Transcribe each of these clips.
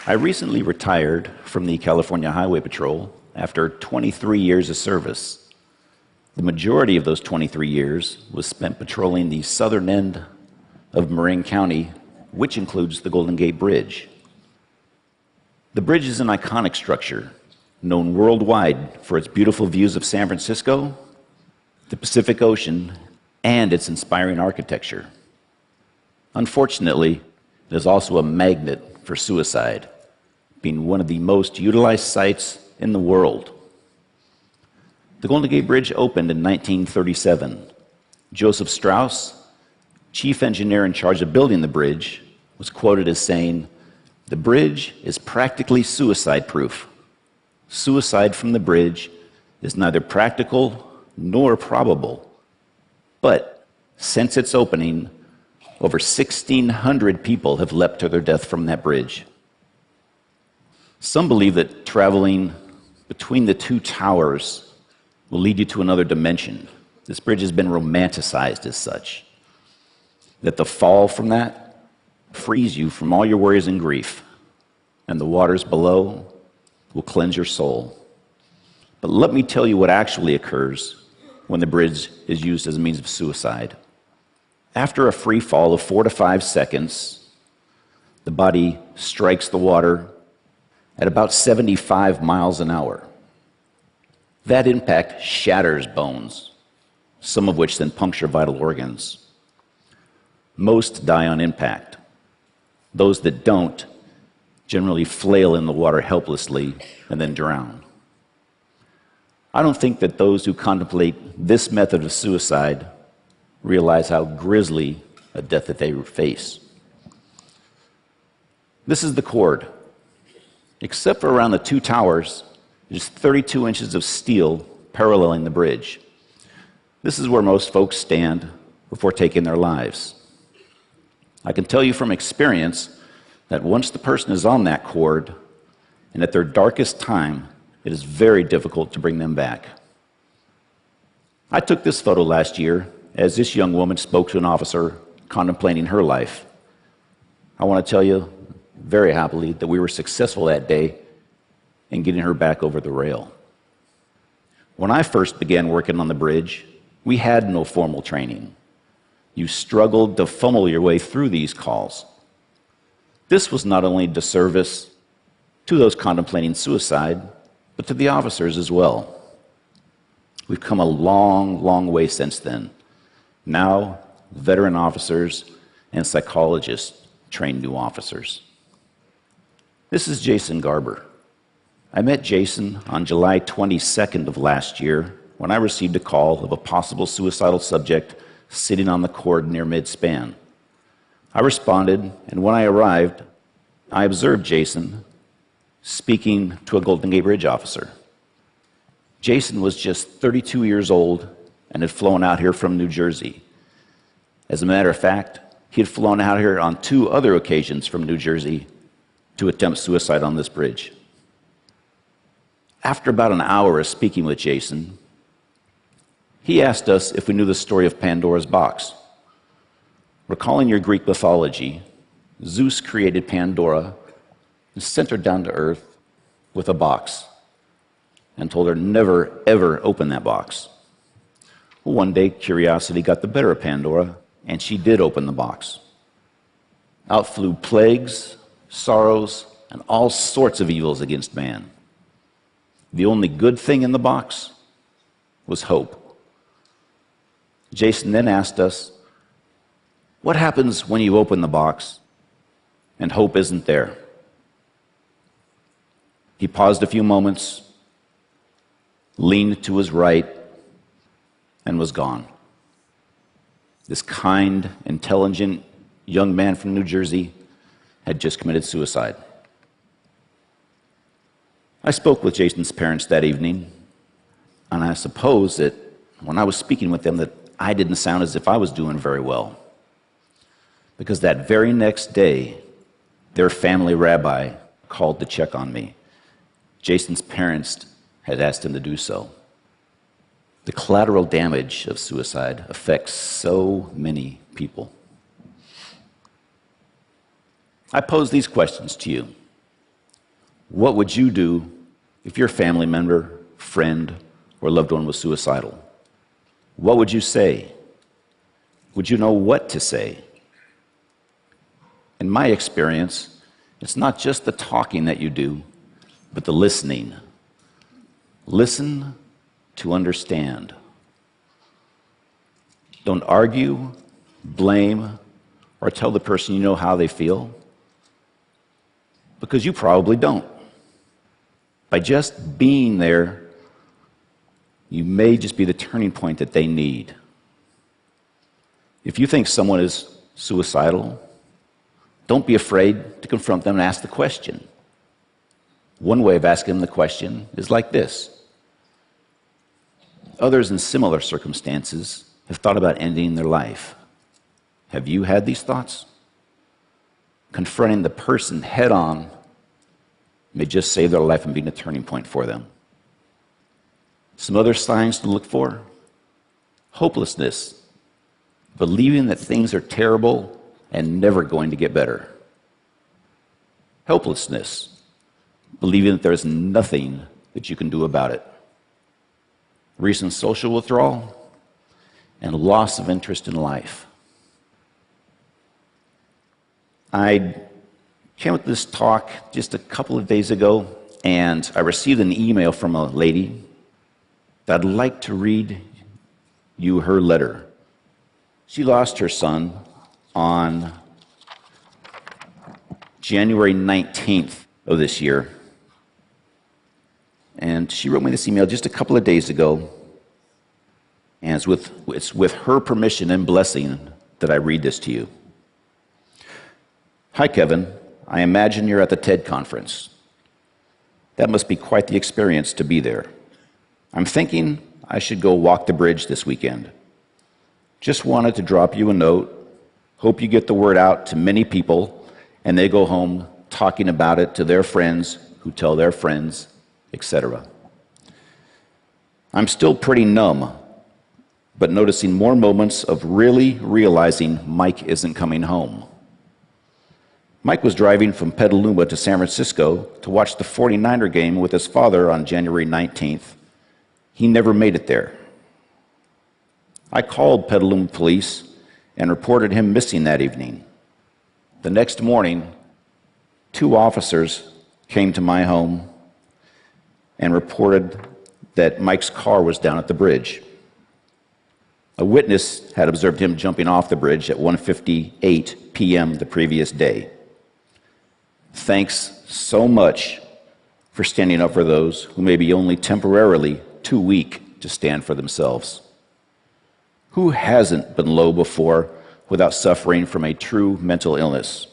I recently retired from the California Highway Patrol after 23 years of service. The majority of those 23 years was spent patrolling the southern end of Marin County, which includes the Golden Gate Bridge. The bridge is an iconic structure, known worldwide for its beautiful views of San Francisco, the Pacific Ocean, and its inspiring architecture. Unfortunately, it is also a magnet for suicide, being one of the most utilized sites in the world. The Golden Gate Bridge opened in 1937. Joseph Strauss, chief engineer in charge of building the bridge, was quoted as saying, "The bridge is practically suicide-proof. Suicide from the bridge is neither practical nor probable. But since its opening, over 1,600 people have leapt to their death from that bridge." Some believe that traveling between the two towers will lead you to another dimension. This bridge has been romanticized as such. That the fall from that frees you from all your worries and grief, and the waters below will cleanse your soul. But let me tell you what actually occurs when the bridge is used as a means of suicide. After a free fall of 4 to 5 seconds, the body strikes the water at about 75 miles an hour. That impact shatters bones, some of which then puncture vital organs. Most die on impact. Those that don't generally flail in the water helplessly and then drown. I don't think that those who contemplate this method of suicide realize how grisly a death that they face. This is the cord. Except for around the two towers, there's 32 inches of steel paralleling the bridge. This is where most folks stand before taking their lives. I can tell you from experience that once the person is on that cord, and at their darkest time, it is very difficult to bring them back. I took this photo last year as this young woman spoke to an officer contemplating her life. I want to tell you very happily that we were successful that day in getting her back over the rail. When I first began working on the bridge, we had no formal training. You struggled to funnel your way through these calls. This was not only a disservice to those contemplating suicide, but to the officers as well. We've come a long, long way since then. Now, veteran officers and psychologists train new officers. This is Jason Garber. I met Jason on July 22nd of last year when I received a call of a possible suicidal subject sitting on the cord near mid-span. I responded, and when I arrived, I observed Jason speaking to a Golden Gate Bridge officer. Jason was just 32 years old and had flown out here from New Jersey. As a matter of fact, he had flown out here on 2 other occasions from New Jersey to attempt suicide on this bridge. After about an hour of speaking with Jason, he asked us if we knew the story of Pandora's box. Recalling your Greek mythology, Zeus created Pandora and sent her down to earth with a box and told her never, ever open that box. Well, one day, curiosity got the better of Pandora, and she did open the box. Out flew plagues, sorrows, and all sorts of evils against man. The only good thing in the box was hope. Jason then asked us, what happens when you open the box and hope isn't there? He paused a few moments, leaned to his right, and was gone. This kind, intelligent young man from New Jersey had just committed suicide. I spoke with Jason's parents that evening, and I suppose that when I was speaking with them that I didn't sound as if I was doing very well. Because that very next day, their family rabbi called to check on me. Jason's parents had asked him to do so. The collateral damage of suicide affects so many people. I pose these questions to you. What would you do if your family member, friend, or loved one was suicidal? What would you say? Would you know what to say? In my experience, it's not just the talking that you do, but the listening. Listen to understand. Don't argue, blame, or tell the person you know how they feel, because you probably don't. By just being there, you may just be the turning point that they need. If you think someone is suicidal, don't be afraid to confront them and ask the question. One way of asking them the question is like this. Others in similar circumstances have thought about ending their life. Have you had these thoughts? Confronting the person head on may just save their life and be a turning point for them. Some other signs to look for: hopelessness, believing that things are terrible and never going to get better. Helplessness, believing that there's nothing that you can do about it. Recent social withdrawal and loss of interest in life. I came with this talk just a couple of days ago, and I received an email from a lady that I'd like to read you her letter. She lost her son on January 19th of this year. And she wrote me this email just a couple of days ago, and it's with her permission and blessing that I read this to you. Hi, Kevin. I imagine you're at the TED conference. That must be quite the experience to be there. I'm thinking I should go walk the bridge this weekend. Just wanted to drop you a note. Hope you get the word out to many people, and they go home talking about it to their friends who tell their friends, etc. I'm still pretty numb, but noticing more moments of really realizing Mike isn't coming home. Mike was driving from Petaluma to San Francisco to watch the 49er game with his father on January 19th. He never made it there. I called Petaluma police and reported him missing that evening. The next morning, 2 officers came to my home and reported that Mike's car was down at the bridge. A witness had observed him jumping off the bridge at 1:58 p.m. the previous day. Thanks so much for standing up for those who may be only temporarily too weak to stand for themselves. Who hasn't been low before without suffering from a true mental illness?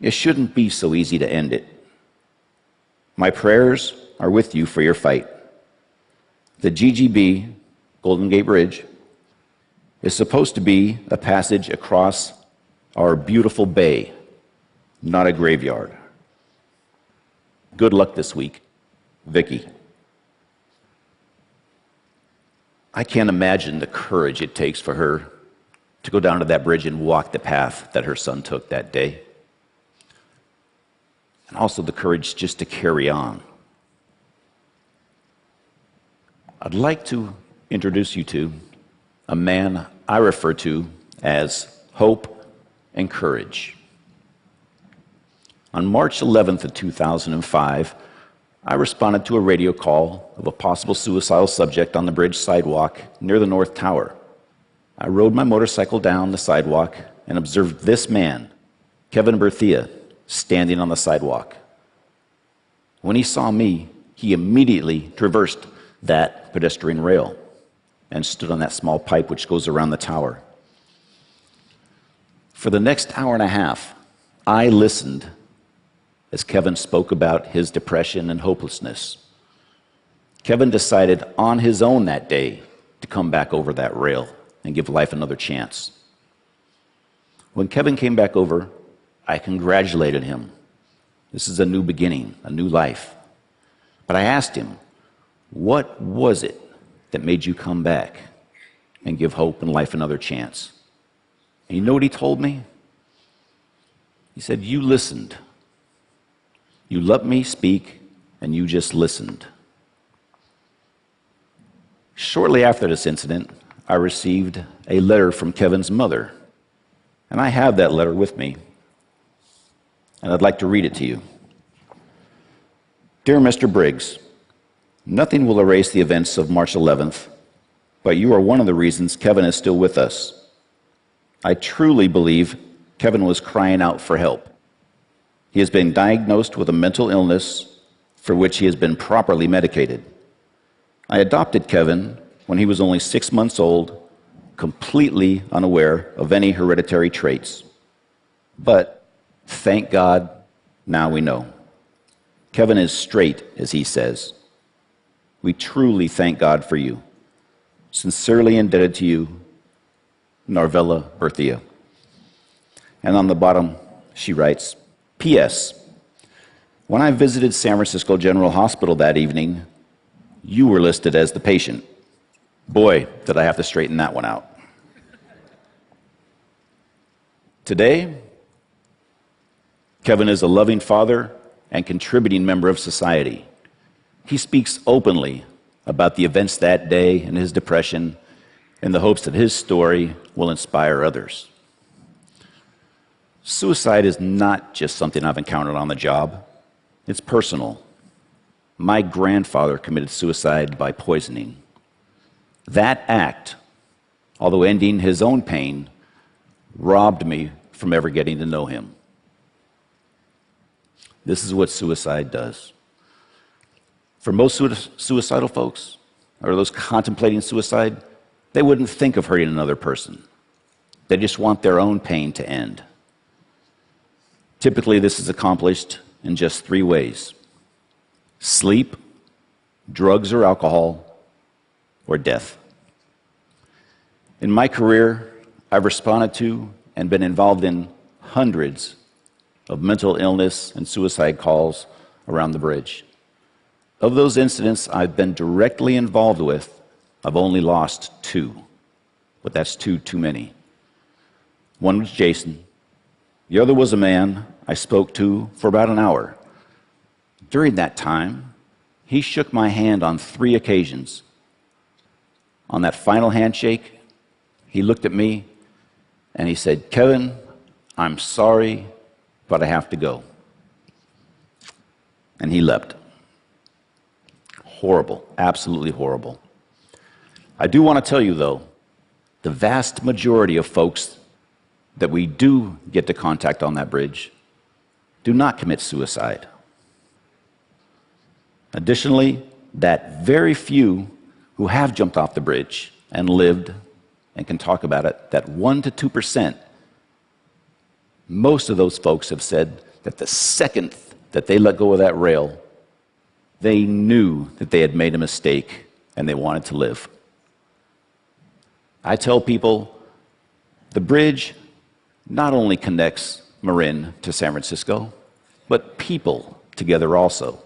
It shouldn't be so easy to end it. My prayers are with you for your fight. The GGB, Golden Gate Bridge, is supposed to be a passage across our beautiful bay, not a graveyard. Good luck this week, Vicky. I can't imagine the courage it takes for her to go down to that bridge and walk the path that her son took that day. And also the courage just to carry on. I'd like to introduce you to a man I refer to as hope and courage. On March 11th of 2005, I responded to a radio call of a possible suicidal subject on the bridge sidewalk near the North Tower. I rode my motorcycle down the sidewalk and observed this man, KevinBriggs, standing on the sidewalk. When he saw me, he immediately traversed that pedestrian rail and stood on that small pipe which goes around the tower. For the next hour and a half, I listened as Kevin spoke about his depression and hopelessness. Kevin decided on his own that day to come back over that rail and give life another chance. When Kevin came back over, I congratulated him. This is a new beginning, a new life. But I asked him, what was it that made you come back and give hope and life another chance? And you know what he told me? He said, you listened. You let me speak, and you just listened. Shortly after this incident, I received a letter from Kevin's mother, and I have that letter with me, and I'd like to read it to you. Dear Mr. Briggs, nothing will erase the events of March 11th, but you are one of the reasons Kevin is still with us. I truly believe Kevin was crying out for help. He has been diagnosed with a mental illness for which he has been properly medicated. I adopted Kevin when he was only 6 months old, completely unaware of any hereditary traits. But thank God, now we know. Kevin is straight, as he says. We truly thank God for you. Sincerely indebted to you, Narvella Berthia. And on the bottom, she writes, P.S. When I visited San Francisco General Hospital that evening, you were listed as the patient. Boy, did I have to straighten that one out. Today, Kevin is a loving father and contributing member of society. He speaks openly about the events that day and his depression in the hopes that his story will inspire others. Suicide is not just something I've encountered on the job. It's personal. My grandfather committed suicide by poisoning. That act, although ending his own pain, robbed me from ever getting to know him. This is what suicide does. For most suicidal folks, or those contemplating suicide, they wouldn't think of hurting another person. They just want their own pain to end. Typically, this is accomplished in just 3 ways: sleep, drugs or alcohol, or death. In my career, I've responded to and been involved in hundreds of mental illness and suicide calls around the bridge. Of those incidents I've been directly involved with, I've only lost 2, but that's 2 too many. One was Jason. The other was a man I spoke to for about an hour. During that time, he shook my hand on 3 occasions. On that final handshake, he looked at me and he said, Kevin, I'm sorry, but I have to go. And he left. Horrible, absolutely horrible. I do want to tell you, though, the vast majority of folks that we do get to contact on that bridge do not commit suicide. Additionally, that very few who have jumped off the bridge and lived and can talk about it, that 1% to 2%, most of those folks have said that the second that they let go of that rail, they knew that they had made a mistake and they wanted to live. I tell people the bridge not only connects Marin to San Francisco, but people together also.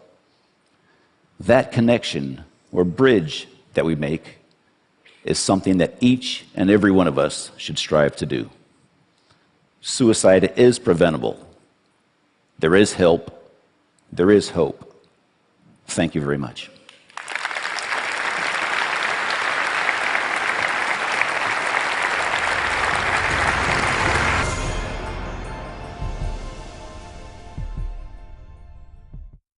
That connection or bridge that we make is something that each and every one of us should strive to do. Suicide is preventable. There is help. There is hope. Thank you very much.